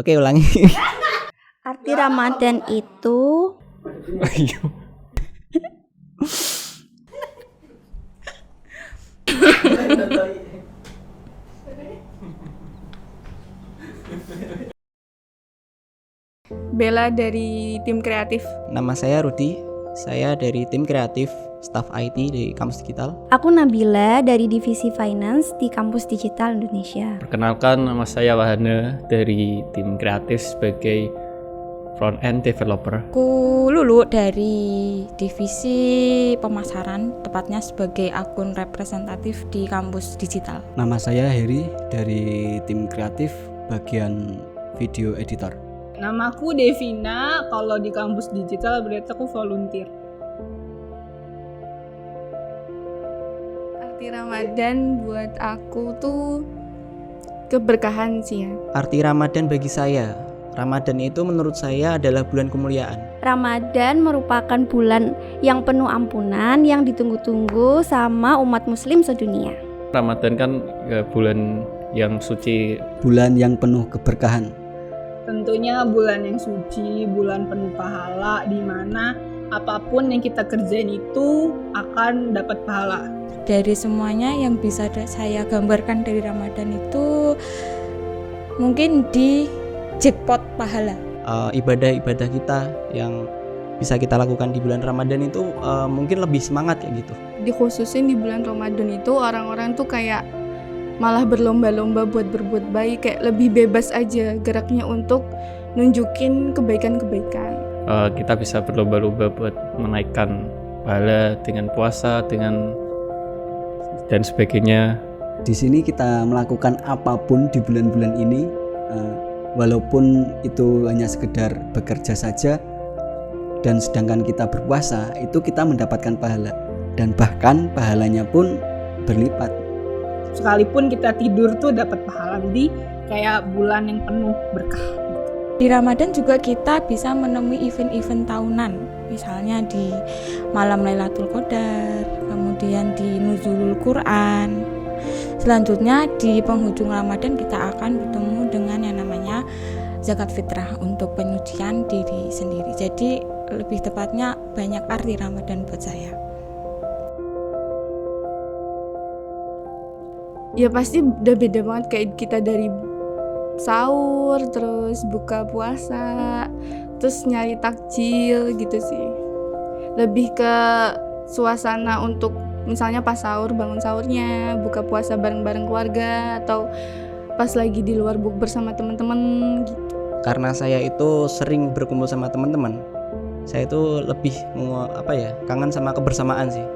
Oke, ulangi. Arti Ramadan itu Bella dari tim kreatif. Nama saya Rudi. Saya dari tim kreatif staf IT di Kampus Digital. Aku Nabila dari divisi Finance di Kampus Digital Indonesia. Perkenalkan, nama saya Wahana dari tim kreatif sebagai front-end developer. Aku Lulu dari divisi pemasaran, tepatnya sebagai akun representatif di Kampus Digital. Nama saya Heri dari tim kreatif bagian video editor. Namaku Devina, kalau di kampus digital berarti aku volunteer. Arti Ramadan buat aku tuh keberkahan sih ya. Arti Ramadan bagi saya, Ramadan itu menurut saya adalah bulan kemuliaan. Ramadan merupakan bulan yang penuh ampunan yang ditunggu-tunggu sama umat muslim sedunia. Ramadan kan bulan yang suci, Bulan yang penuh keberkahan. Tentunya bulan yang suci, bulan penuh pahala, di mana apapun yang kita kerjain itu akan dapat pahala. Dari semuanya yang bisa saya gambarkan dari Ramadan itu mungkin di jackpot pahala. Ibadah-ibadah kita yang bisa kita lakukan di bulan Ramadan itu mungkin lebih semangat kayak gitu. Dikhususin di bulan Ramadan itu orang-orang tuh kayak malah berlomba-lomba buat berbuat baik, kayak lebih bebas aja geraknya untuk nunjukin kebaikan-kebaikan. Kita bisa berlomba-lomba buat menaikkan pahala dengan puasa, dengan dan sebagainya. Di sini kita melakukan apapun di bulan-bulan ini, walaupun itu hanya sekedar bekerja saja, dan sedangkan kita berpuasa itu kita mendapatkan pahala, dan bahkan pahalanya pun berlipat. Sekalipun kita tidur tuh dapat pahala, jadi kayak bulan yang penuh berkah. Di Ramadan juga kita bisa menemui event-event tahunan, misalnya di malam Lailatul Qadar, kemudian di Nuzulul Quran. Selanjutnya di penghujung Ramadan kita akan bertemu dengan yang namanya zakat fitrah untuk penyucian diri sendiri. Jadi lebih tepatnya banyak arti Ramadan buat saya. Ya pasti udah beda banget kayak kita dari sahur, terus buka puasa, terus nyari takjil gitu sih. Lebih ke suasana untuk misalnya pas sahur, bangun sahurnya, buka puasa bareng-bareng keluarga, atau pas lagi di luar bukber bersama teman-teman gitu. Karena saya itu sering berkumpul sama teman-teman, saya itu lebih kangen sama kebersamaan sih.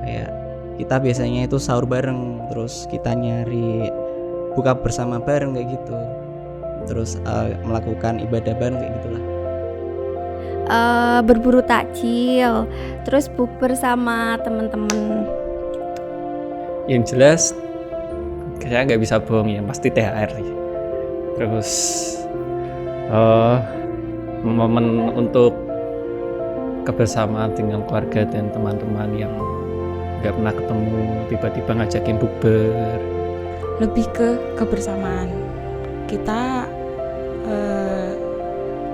Kayak kita biasanya itu sahur bareng, terus kita nyari buka bersama bareng kayak gitu, terus melakukan ibadah bareng kayak gitulah. Berburu takjil, terus bukber sama teman-teman. Yang jelas saya nggak bisa bohong ya, pasti THR sih. Terus momen untuk kebersamaan dengan keluarga dan teman-teman yang nggak pernah ketemu, tiba-tiba ngajakin bukber. Lebih ke kebersamaan. Kita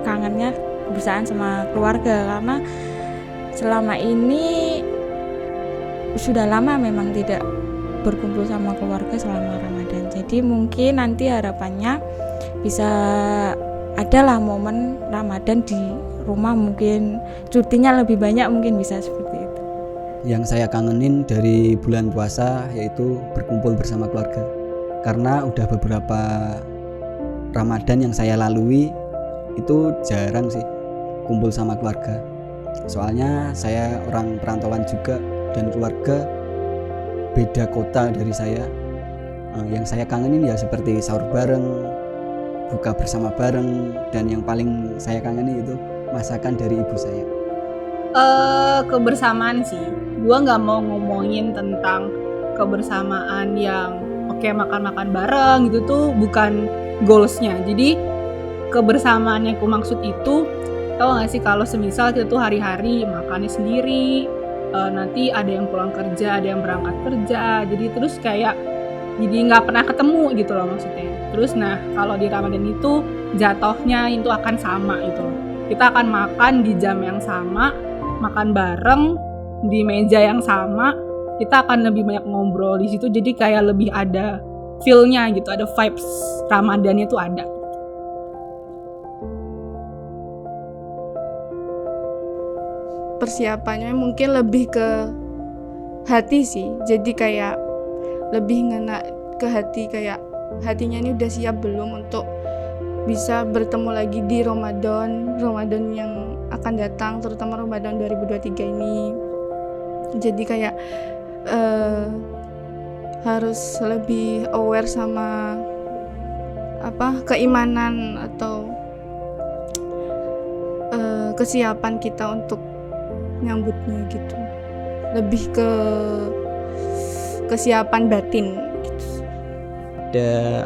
kangennya kebersamaan sama keluarga, karena selama ini sudah lama memang tidak berkumpul sama keluarga selama Ramadan. Jadi mungkin nanti harapannya bisa adalah momen Ramadan di rumah, mungkin cutinya lebih banyak, mungkin bisa seperti itu. Yang saya kangenin dari bulan puasa yaitu berkumpul bersama keluarga. Karena udah beberapa Ramadan yang saya lalui itu jarang sih kumpul sama keluarga. Soalnya saya orang perantauan juga dan keluarga beda kota dari saya. Yang saya kangenin ya seperti sahur bareng, buka bersama bareng, dan yang paling saya kangenin itu masakan dari ibu saya. Kebersamaan sih. Gua nggak mau ngomongin tentang kebersamaan yang makan-makan bareng gitu tuh bukan goalsnya. Jadi kebersamaan yang aku maksud itu, tau nggak sih kalau semisal kita tuh hari-hari makannya sendiri, nanti ada yang pulang kerja, ada yang berangkat kerja, jadi terus kayak jadi nggak pernah ketemu gitu loh maksudnya. Terus nah kalau di Ramadan itu jatuhnya itu akan sama gitu loh. Kita akan makan di jam yang sama, makan bareng di meja yang sama, kita akan lebih banyak ngobrol di situ, jadi kayak lebih ada feel-nya gitu, ada vibes Ramadannya tuh ada. Persiapannya mungkin lebih ke hati sih, jadi kayak lebih ngena ke hati, kayak hatinya ini udah siap belum untuk bisa bertemu lagi di Ramadan yang akan datang, terutama Ramadan 2023 ini. Jadi kayak harus lebih aware sama keimanan atau kesiapan kita untuk nyambutnya gitu, lebih ke kesiapan batin gitu.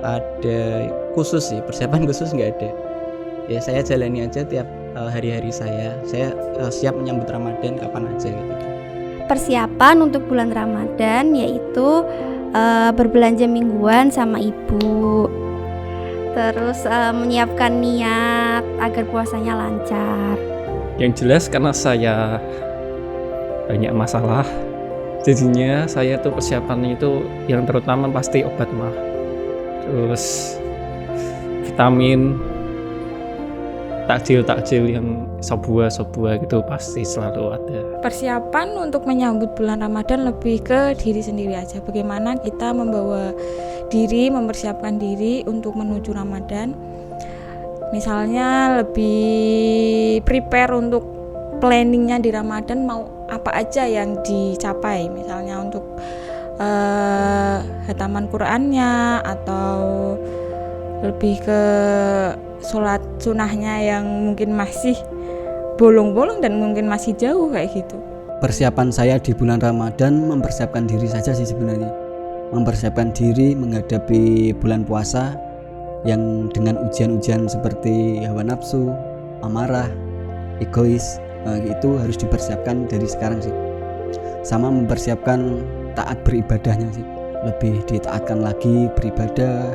Ada khusus sih, persiapan khusus nggak ada ya, saya jalani aja tiap hari-hari saya siap menyambut Ramadan kapan aja gitu. Persiapan untuk bulan Ramadan yaitu berbelanja mingguan sama ibu, terus menyiapkan niat agar puasanya lancar. Yang jelas karena saya banyak masalah, jadinya saya tuh persiapannya itu yang terutama pasti obat mah, terus vitamin, takjil yang sebuah gitu pasti selalu ada. Persiapan untuk menyambut bulan Ramadan lebih ke diri sendiri aja. Bagaimana kita membawa diri, mempersiapkan diri untuk menuju Ramadan. Misalnya lebih prepare untuk planningnya di Ramadan, mau apa aja yang dicapai. Misalnya untuk hataman Qur'annya, atau lebih ke sholat sunnahnya yang mungkin masih bolong-bolong dan mungkin masih jauh kayak gitu. Persiapan saya di bulan Ramadan mempersiapkan diri saja sih sebenarnya. Mempersiapkan diri menghadapi bulan puasa yang dengan ujian-ujian seperti hawa nafsu, amarah, egois, itu harus dipersiapkan dari sekarang sih. Sama mempersiapkan taat beribadahnya sih. Lebih ditaatkan lagi beribadah,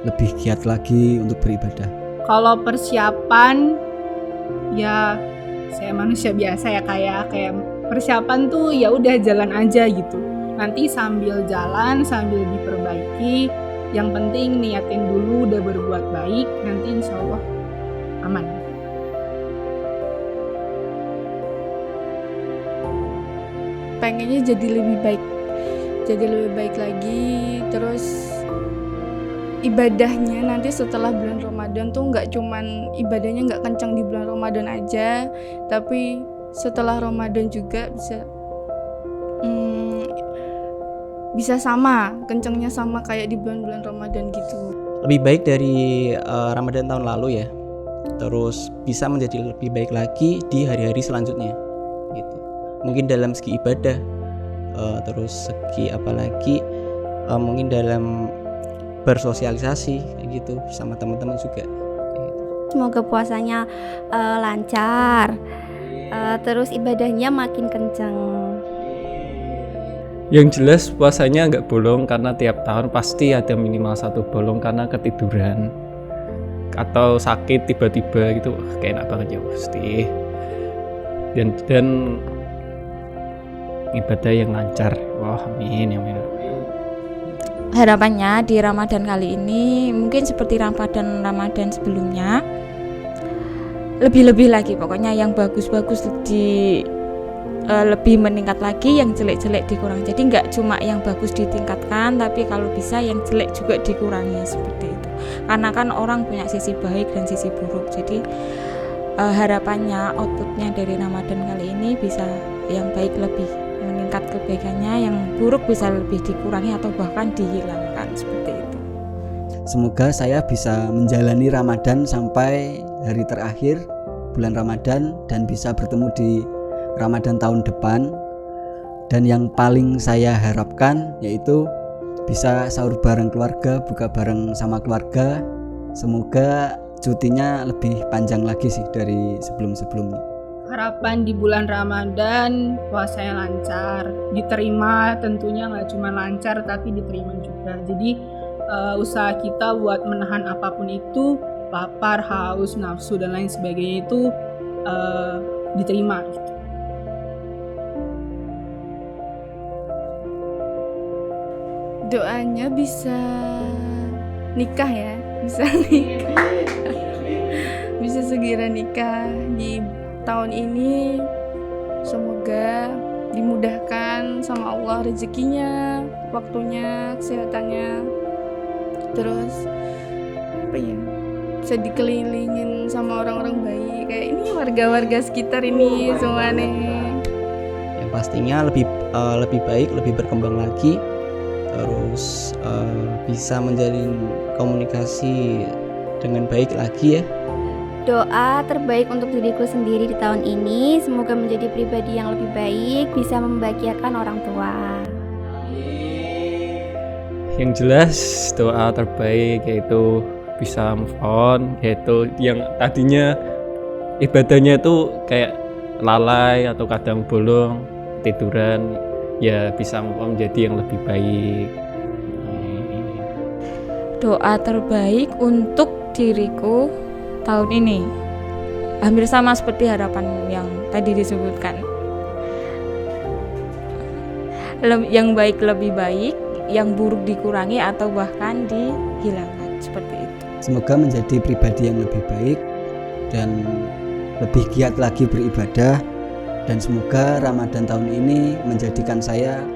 lebih giat lagi untuk beribadah. Kalau persiapan ya saya manusia biasa ya, kayak persiapan tuh ya udah jalan aja gitu. Nanti sambil jalan, sambil diperbaiki, yang penting niatin dulu udah berbuat baik, nanti insya Allah aman. Pengennya jadi lebih baik lagi. Terus ibadahnya nanti setelah bulan Ramadan tuh ibadahnya nggak kencang di bulan Ramadan aja, tapi setelah Ramadan juga bisa sama kencangnya, sama kayak di bulan-bulan Ramadan gitu. Lebih baik dari Ramadan tahun lalu ya, terus bisa menjadi lebih baik lagi di hari-hari selanjutnya gitu. Mungkin dalam segi ibadah, terus segi apalagi mungkin dalam bersosialisasi kayak gitu sama teman-teman juga. Semoga puasanya lancar, terus ibadahnya makin kencang. Yang jelas puasanya nggak bolong, karena tiap tahun pasti ada minimal 1 bolong karena ketiduran atau sakit tiba-tiba gitu. Kayak enak banget ya pasti. Dan ibadah yang lancar. Wah, amin. Harapannya di Ramadan kali ini mungkin seperti Ramadan sebelumnya, lebih-lebih lagi pokoknya, yang bagus-bagus lebih meningkat lagi, yang jelek-jelek dikurangi. Jadi nggak cuma yang bagus ditingkatkan, tapi kalau bisa yang jelek juga dikurangi, seperti itu. Karena kan orang punya sisi baik dan sisi buruk. Jadi harapannya outputnya dari Ramadan kali ini bisa yang baik lebih meningkat kebaikannya, yang buruk bisa lebih dikurangi atau bahkan dihilangkan, seperti itu. Semoga saya bisa menjalani Ramadan sampai hari terakhir bulan Ramadan dan bisa bertemu di Ramadan tahun depan. Dan yang paling saya harapkan yaitu bisa sahur bareng keluarga, buka bareng sama keluarga. Semoga cutinya lebih panjang lagi sih dari sebelum-sebelumnya. Harapan di bulan Ramadan puasanya lancar, diterima, tentunya nggak cuma lancar tapi diterima juga. Jadi usaha kita buat menahan apapun itu, lapar, haus, nafsu dan lain sebagainya itu diterima gitu. Doanya bisa nikah ya, bisa nikah. Bisa segera nikah di tahun ini. Semoga dimudahkan sama Allah rezekinya, waktunya, kesehatannya. Terus apa ya? Bisa dikelilingin sama orang-orang baik. Kayak ini warga-warga sekitar ini semua nih. Yang pastinya lebih baik, lebih berkembang lagi, terus bisa menjalin komunikasi dengan baik lagi ya. Doa terbaik untuk diriku sendiri di tahun ini, semoga menjadi pribadi yang lebih baik, bisa membahagiakan orang tua. Yang jelas doa terbaik yaitu bisa move on, yaitu yang tadinya ibadahnya itu kayak lalai atau kadang bolong, tiduran, ya bisa move on menjadi yang lebih baik. Doa terbaik untuk diriku tahun ini hampir sama seperti harapan yang tadi disebutkan. Yang baik lebih baik, yang buruk dikurangi atau bahkan dihilangkan, seperti itu. Semoga menjadi pribadi yang lebih baik dan lebih giat lagi beribadah, dan semoga Ramadan tahun ini menjadikan saya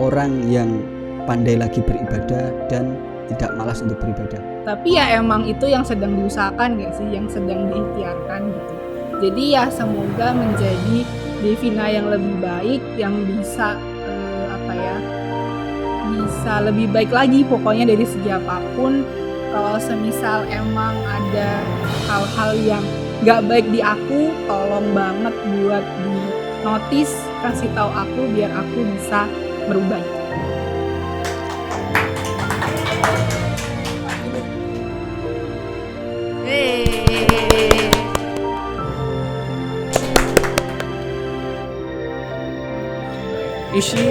orang yang pandai lagi beribadah dan tidak malas untuk beribadah. Tapi ya emang itu yang sedang diusahakan gak sih, yang sedang diikhtiarkan gitu. Jadi ya semoga menjadi Devina yang lebih baik, yang bisa bisa lebih baik lagi pokoknya dari segi apapun. Kalau semisal emang ada hal-hal yang gak baik di aku, tolong banget buat di notice, kasih tahu aku biar aku bisa berubah. Isi